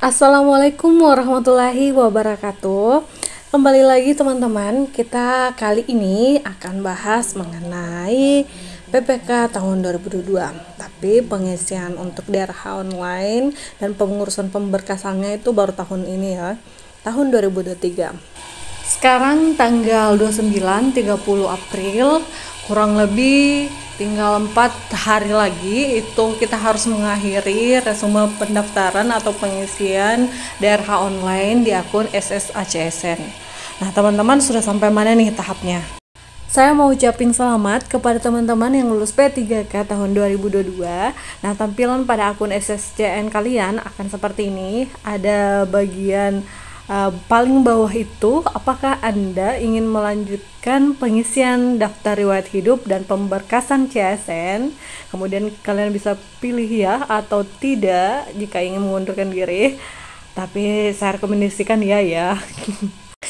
Assalamualaikum warahmatullahi wabarakatuh. Kembali lagi teman-teman, kita kali ini akan bahas mengenai PPK tahun 2022. Tapi pengisian untuk DRH online dan pengurusan pemberkasannya itu baru tahun ini ya, tahun 2023. Sekarang tanggal 29 30 April, kurang lebih tinggal 4 hari lagi itu kita harus mengakhiri resume pendaftaran atau pengisian DRH online di akun SSACSN. Nah, teman-teman sudah sampai mana nih tahapnya? Saya mau ucapin selamat kepada teman-teman yang lulus P3K tahun 2022. Nah, tampilan pada akun SSCN kalian akan seperti ini. Ada bagian paling bawah itu, apakah Anda ingin melanjutkan pengisian daftar riwayat hidup dan pemberkasan CSN? Kemudian kalian bisa pilih ya atau tidak jika ingin mengundurkan diri. Tapi saya rekomendasikan ya.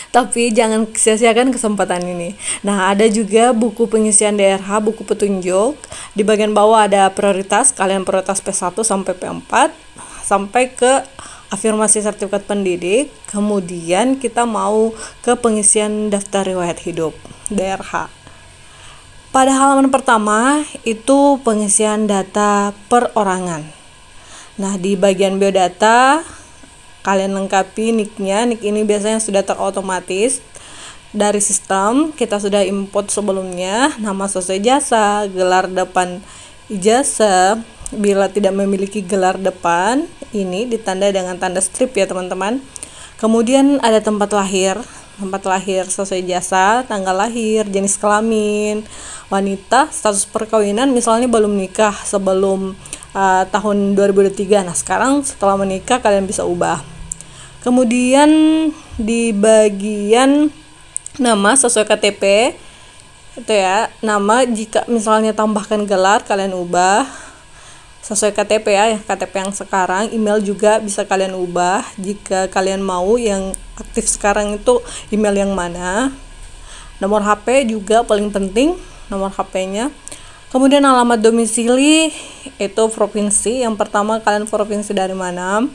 Tapi jangan sia-siakan kesempatan ini. Nah, ada juga buku pengisian DRH, buku petunjuk. Di bagian bawah ada prioritas, kalian prioritas P1 sampai P4 sampai ke afirmasi sertifikat pendidik. Kemudian kita mau ke pengisian daftar riwayat hidup DRH. Pada halaman pertama itu pengisian data perorangan. Nah, di bagian biodata kalian lengkapi nicknya. Nick ini biasanya sudah terotomatis dari sistem, kita sudah import sebelumnya, nama sesuai jasa, gelar depan ijazah. Bila tidak memiliki gelar depan, ini ditanda dengan tanda strip ya teman-teman. Kemudian ada tempat lahir sesuai jasa, tanggal lahir, jenis kelamin, wanita, status perkawinan, misalnya belum nikah sebelum tahun 2023. Nah, sekarang setelah menikah kalian bisa ubah. Kemudian di bagian nama sesuai KTP itu ya, nama jika misalnya tambahkan gelar kalian ubah sesuai KTP ya, KTP yang sekarang. Email juga bisa kalian ubah jika kalian mau yang aktif sekarang itu email yang mana. Nomor HP juga paling penting, nomor HP-nya. Kemudian alamat domisili itu provinsi. Yang pertama kalian provinsi dari mana?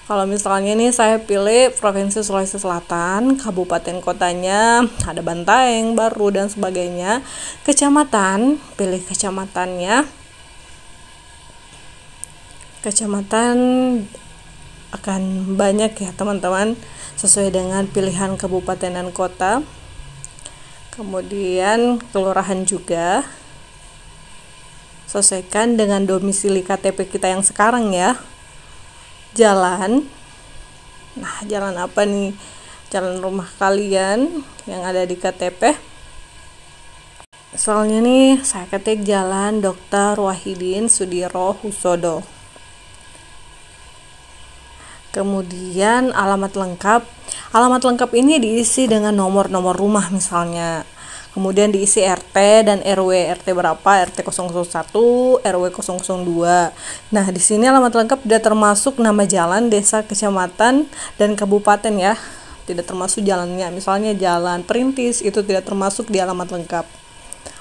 Kalau misalnya nih saya pilih Provinsi Sulawesi Selatan, kabupaten kotanya ada Bantaeng, Baru dan sebagainya. Kecamatan, pilih kecamatannya. Kecamatan akan banyak ya teman-teman, sesuai dengan pilihan kabupaten dan kota. Kemudian kelurahan juga sesuaikan dengan domisili KTP kita yang sekarang ya. Jalan, nah jalan apa nih? Jalan rumah kalian yang ada di KTP. Soalnya nih saya ketik Jalan Dr. Wahidin Sudiro Husodo. Kemudian alamat lengkap ini diisi dengan nomor rumah misalnya. Kemudian diisi RT dan RW, RT berapa, RT 001, RW 002. Nah, di sini alamat lengkap tidak termasuk nama jalan, desa, kecamatan, dan kabupaten ya. Tidak termasuk jalannya. Misalnya jalan Perintis itu tidak termasuk di alamat lengkap.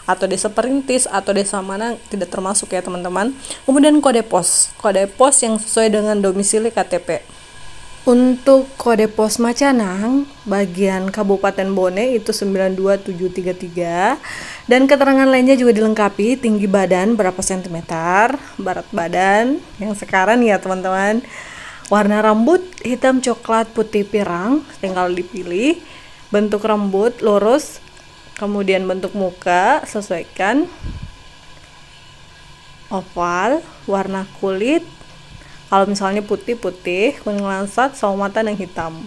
Atau desa Perintis atau desa mana tidak termasuk ya teman-teman. Kemudian kode pos yang sesuai dengan domisili KTP. Untuk kode pos Macanang bagian Kabupaten Bone itu 92733, dan keterangan lainnya juga dilengkapi, tinggi badan berapa cm, berat badan yang sekarang ya teman-teman, warna rambut hitam coklat putih pirang tinggal dipilih, bentuk rambut lurus, kemudian bentuk muka sesuaikan, oval, warna kulit kalau misalnya putih, kuning lansat, sawo matang yang hitam.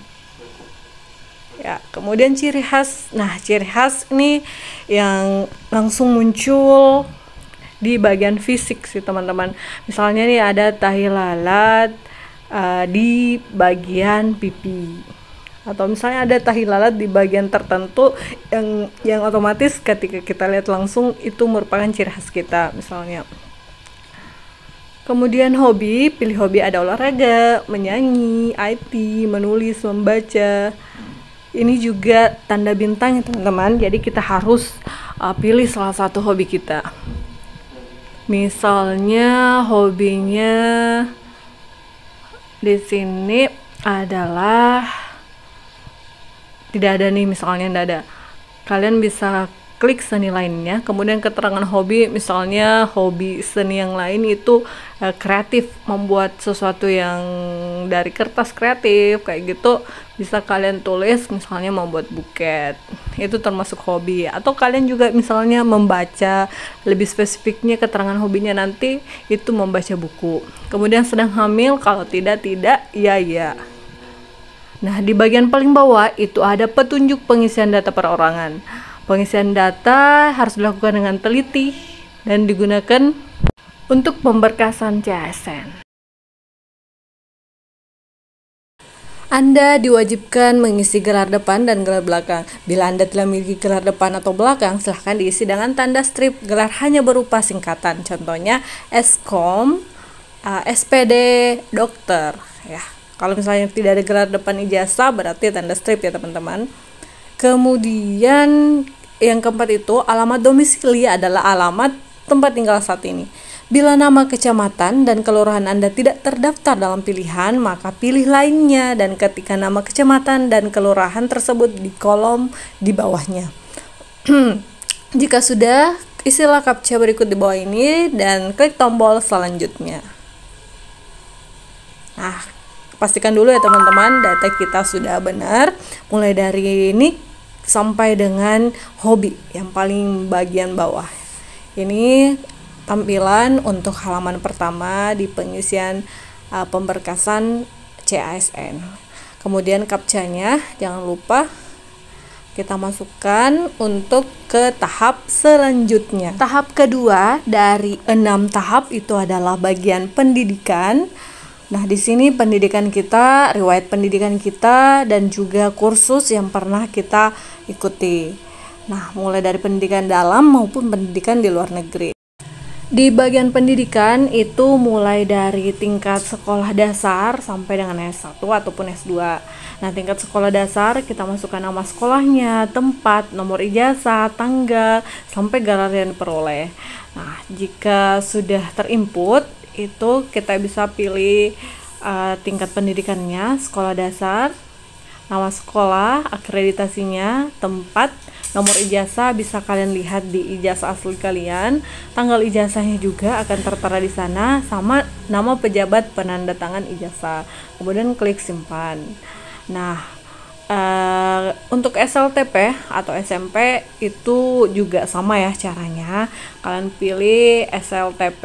Ya, kemudian ciri khas. Nah, ciri khas ini yang langsung muncul di bagian fisik sih teman-teman. Misalnya nih ada tahi lalat di bagian pipi. Atau misalnya ada tahi lalat di bagian tertentu yang otomatis ketika kita lihat langsung itu merupakan ciri khas kita misalnya. Kemudian hobi, pilih hobi ada olahraga, menyanyi, IT, menulis, membaca. Ini juga tanda bintang ya teman-teman, jadi kita harus pilih salah satu hobi kita. Misalnya hobinya Di sini adalah tidak ada nih, misalnya tidak ada. Kalian bisa klik seni lainnya, kemudian keterangan hobi, misalnya hobi seni yang lain itu kreatif, membuat sesuatu yang dari kertas kreatif kayak gitu, bisa kalian tulis misalnya membuat buket, itu termasuk hobi. Atau kalian juga misalnya membaca, lebih spesifiknya keterangan hobinya nanti itu membaca buku. Kemudian sedang hamil, kalau tidak ya. Nah, di bagian paling bawah itu ada petunjuk pengisian data perorangan. Pengisian data harus dilakukan dengan teliti dan digunakan untuk pemberkasan CASN. Anda diwajibkan mengisi gelar depan dan gelar belakang. Bila Anda telah memiliki gelar depan atau belakang, silahkan diisi dengan tanda strip. Gelar hanya berupa singkatan, contohnya Eskom, SPD, dokter. Ya, kalau misalnya tidak ada gelar depan ijazah, berarti tanda strip ya teman-teman. Kemudian yang keempat itu, alamat domisili adalah alamat tempat tinggal saat ini. Bila nama kecamatan dan kelurahan Anda tidak terdaftar dalam pilihan, maka pilih lainnya dan ketikkan nama kecamatan dan kelurahan tersebut di kolom di bawahnya. Jika sudah, isilah captcha berikut di bawah ini dan klik tombol selanjutnya. Nah, pastikan dulu ya teman-teman, data kita sudah benar, mulai dari nick sampai dengan hobi yang paling bagian bawah. Ini tampilan untuk halaman pertama di pengisian pemberkasan CASN. Kemudian captcha-nya jangan lupa kita masukkan untuk ke tahap selanjutnya. Tahap kedua dari 6 tahap itu adalah bagian pendidikan. Nah, di sini pendidikan kita, riwayat pendidikan kita, dan juga kursus yang pernah kita ikuti. Nah, mulai dari pendidikan dalam maupun pendidikan di luar negeri. Di bagian pendidikan itu mulai dari tingkat sekolah dasar sampai dengan S1 ataupun S2. Nah, tingkat sekolah dasar kita masukkan nama sekolahnya, tempat, nomor ijazah, tanggal, sampai gelar yang diperoleh. Nah, jika sudah terinput, itu kita bisa pilih tingkat pendidikannya, sekolah dasar, nama sekolah, akreditasinya, tempat, nomor ijazah bisa kalian lihat di ijazah asli kalian, tanggal ijazahnya juga akan tertera di sana, sama nama pejabat penandatangan ijazah. Kemudian klik simpan. Nah, untuk SLTP atau SMP itu juga sama ya caranya. Kalian pilih SLTP,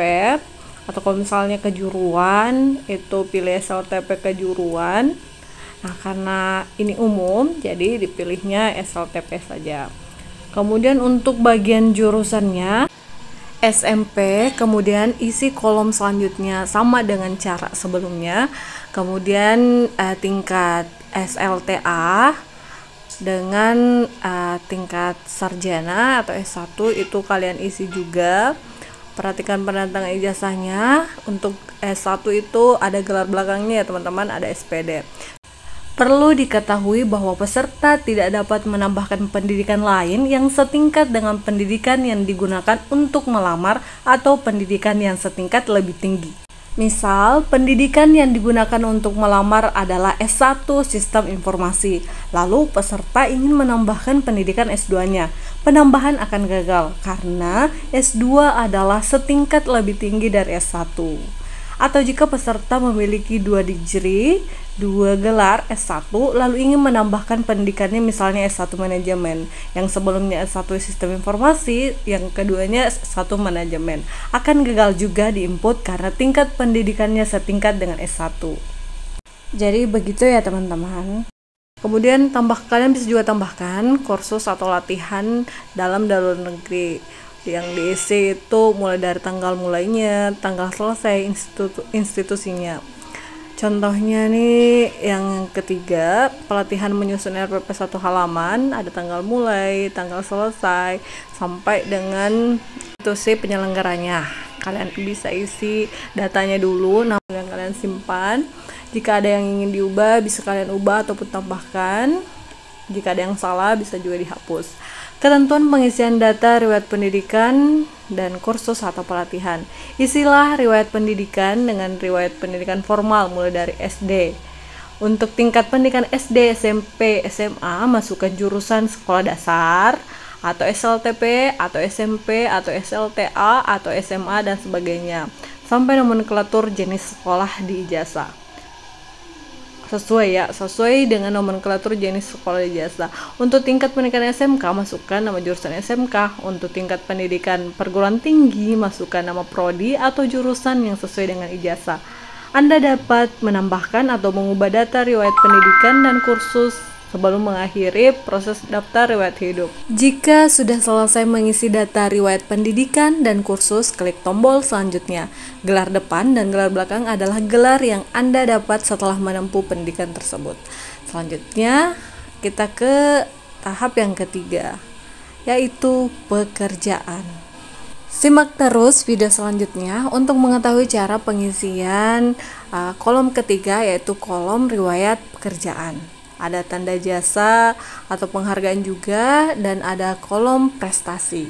atau kalau misalnya kejuruan itu pilih SLTP kejuruan. Nah, karena ini umum jadi dipilihnya SLTP saja. Kemudian untuk bagian jurusannya SMP, kemudian isi kolom selanjutnya sama dengan cara sebelumnya. Kemudian tingkat SLTA dengan tingkat sarjana atau S1 itu kalian isi juga. Perhatikan penandatangan ijazahnya. Untuk S1 itu ada gelar belakangnya ya teman-teman, ada SPD. Perlu diketahui bahwa peserta tidak dapat menambahkan pendidikan lain yang setingkat dengan pendidikan yang digunakan untuk melamar atau pendidikan yang setingkat lebih tinggi. Misal, pendidikan yang digunakan untuk melamar adalah S1 Sistem Informasi, lalu peserta ingin menambahkan pendidikan S2-nya. Penambahan akan gagal karena S2 adalah setingkat lebih tinggi dari S1. Atau jika peserta memiliki 2 degree, 2 gelar S1, lalu ingin menambahkan pendidikannya misalnya S1 Manajemen, yang sebelumnya S1 Sistem Informasi, yang keduanya S1 Manajemen, akan gagal juga diinput karena tingkat pendidikannya setingkat dengan S1. Jadi begitu ya teman-teman. Kemudian kalian bisa juga tambahkan kursus atau latihan dalam dan luar negeri. Yang diisi itu mulai dari tanggal mulainya, tanggal selesai, institusinya. Contohnya nih yang ketiga, pelatihan menyusun RPP 1 halaman, ada tanggal mulai, tanggal selesai, sampai dengan institusi penyelenggaranya. Kalian bisa isi datanya dulu, nama yang kalian simpan. Jika ada yang ingin diubah, bisa kalian ubah ataupun tambahkan. Jika ada yang salah, bisa juga dihapus. Ketentuan pengisian data riwayat pendidikan dan kursus atau pelatihan. Isilah riwayat pendidikan dengan riwayat pendidikan formal mulai dari SD. Untuk tingkat pendidikan SD, SMP, SMA, masukkan jurusan sekolah dasar atau SLTP atau SMP atau SLTA atau SMA dan sebagainya, sampai nomenklatur jenis sekolah di ijazah. Sesuai dengan nomenklatur jenis sekolah ijazah. Untuk tingkat pendidikan SMK, masukkan nama jurusan SMK. Untuk tingkat pendidikan perguruan tinggi, masukkan nama prodi atau jurusan yang sesuai dengan ijazah. Anda dapat menambahkan atau mengubah data riwayat pendidikan dan kursus sebelum mengakhiri proses daftar riwayat hidup. Jika sudah selesai mengisi data riwayat pendidikan dan kursus, klik tombol selanjutnya. Gelar depan dan gelar belakang adalah gelar yang Anda dapat setelah menempuh pendidikan tersebut. Selanjutnya, kita ke tahap yang ketiga, yaitu pekerjaan. Simak terus video selanjutnya untuk mengetahui cara pengisian kolom ketiga, yaitu kolom riwayat pekerjaan. Ada tanda jasa atau penghargaan juga, dan ada kolom prestasi.